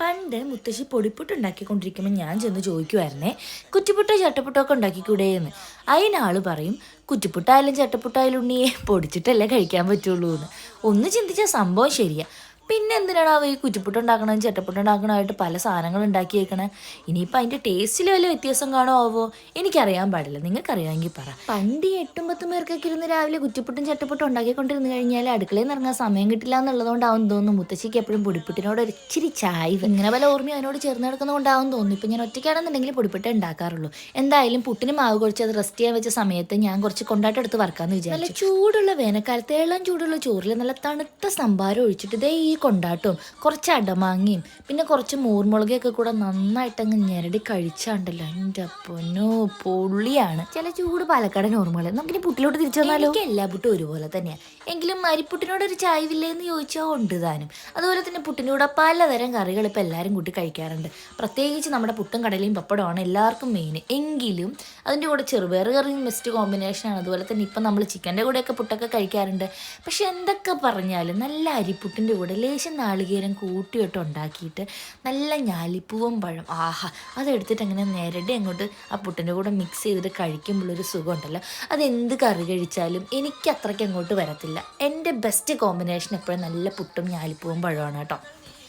പണ്ട് മുത്തശ്ശി പൊടിപ്പുട്ട് ഉണ്ടാക്കിക്കൊണ്ടിരിക്കുമ്പോൾ ഞാൻ ചെന്ന് ചോദിക്കുമായിരുന്നേ, കുറ്റിപ്പുട്ടോ ചട്ടപ്പുട്ടോ ഒക്കെ ഉണ്ടാക്കിക്കൂടേന്ന്. അതിനാള് പറയും, കുറ്റിപ്പുട്ടായാലും ചട്ടപ്പുട്ടായാലും ഉണ്ണിയെ പൊടിച്ചിട്ടല്ലേ കഴിക്കാൻ പറ്റുള്ളൂ എന്ന്. ഒന്ന് ചിന്തിച്ച സംഭവം ശരിയാ. പിന്നെ എന്തിനാണ് ഈ കുറ്റിപ്പുട്ടുണ്ടാക്കണതും ചട്ടപ്പുട്ടുണ്ടാക്കണമായിട്ട് പല സാധനങ്ങൾ ഉണ്ടാക്കി വെക്കണേ? ഇനിയിപ്പോൾ അതിൻ്റെ ടേസ്റ്റിൽ വല്ല വ്യത്യാസം കാണോ ആവോ? എനിക്കറിയാൻ പാടില്ല, നിങ്ങൾക്കറിയാമെങ്കിൽ പറ. പണ്ട് ഈ 8-10 പേർക്കൊക്കെ ഇരുന്ന് രാവിലെ കുറ്റിപ്പുട്ടും ചട്ടപ്പുട്ടും ഉണ്ടാക്കിക്കൊണ്ടിരുന്ന് കഴിഞ്ഞാൽ അടുക്കളയിൽ നിന്ന് ഇറങ്ങാൻ സമയം കിട്ടില്ല എന്നുള്ളതുകൊണ്ടാവും തോന്നുന്നു മുത്തശ്ശിക്ക് എപ്പോഴും പൊടിപ്പുട്ടിനോട് ഒരു ഇച്ചിരി ചായ്വ്. ഇങ്ങനെ പല ഓർമ്മയും അതിനോട് ചേർന്ന് കിടക്കുന്നതുകൊണ്ടാവും തോന്നുന്നു ഇപ്പം ഞാൻ ഒറ്റയ്ക്കാണെന്നുണ്ടെങ്കിൽ പൊടിപ്പുട്ടേ ഉണ്ടാക്കാറുള്ളൂ. എന്തായാലും പുട്ടിന് മാവ് കുഴച്ച് അത് റെസ്റ്റ് ചെയ്യാൻ വെച്ച സമയത്ത് ഞാൻ കുറച്ച് കൊണ്ടാട്ടം എടുത്ത് വറക്കാമെന്ന് വിചാരിച്ചു. നല്ല ചൂടുള്ള വേനൽക്കാലത്ത് ഇളം ചൂടുള്ള ചോറിൽ നല്ല തണുത്ത സംഭാരം ഒഴിച്ചിട്ട് ഇതേ ഈ കൊണ്ടാട്ടവും കുറച്ച് അടമാങ്ങയും പിന്നെ കുറച്ച് മൂർമുളകൊക്കെ കൂടെ നന്നായിട്ടങ്ങ് ഞെരടി കഴിച്ചാണ്ടല്ലോ, എൻ്റെ പൊന്നോ പൊള്ളിയാണ്. ചില ചൂട് പാലക്കാടൻ ഓർമ്മകൾ നമുക്കിനി പുട്ടിലോട്ട് തിരിച്ചു വന്നാലോ? എനിക്ക് എല്ലാ പുട്ടും ഒരുപോലെ തന്നെയാണ്. എങ്കിലും അരിപ്പുട്ടിനോടൊരു ചായവില്ലേ എന്ന് ചോദിച്ചാൽ ഉണ്ട് താനും. അതുപോലെ തന്നെ പുട്ടിൻ്റെ കൂടെ പലതരം കറികൾ ഇപ്പോൾ എല്ലാവരും കൂട്ടി കഴിക്കാറുണ്ട്. പ്രത്യേകിച്ച് നമ്മുടെ പുട്ടും കടലയും പപ്പടമാണ് എല്ലാവർക്കും മെയിൻ. എങ്കിലും അതിൻ്റെ കൂടെ ചെറുപയർ കറിയും ബെസ്റ്റ് കോമ്പിനേഷനാണ്. അതുപോലെ തന്നെ ഇപ്പം നമ്മൾ ചിക്കൻ്റെ കൂടെയൊക്കെ പുട്ടൊക്കെ കഴിക്കാറുണ്ട്. പക്ഷെ എന്തൊക്കെ പറഞ്ഞാലും നല്ല അരിപ്പുട്ടിൻ്റെ കൂടെ ലേശം നാളികേരം കൂട്ടിയിട്ട് ഉണ്ടാക്കിയിട്ട് നല്ല ഞാലിപ്പൂവും പഴം, ആഹാ, അതെടുത്തിട്ട് അങ്ങനെ നേരടി അങ്ങോട്ട് ആ പുട്ടിൻ്റെ കൂടെ മിക്സ് ചെയ്തിട്ട് കഴിക്കുമ്പോഴൊരു സുഖമുണ്ടല്ലോ, അതെന്ത് കറി കഴിച്ചാലും എനിക്ക് അത്രയ്ക്ക് അങ്ങോട്ട് വരത്തില്ല. എൻ്റെ ബെസ്റ്റ് കോമ്പിനേഷൻ എപ്പോഴും നല്ല പുട്ടും ഞാലിപ്പൂവും പഴമാണ് കേട്ടോ.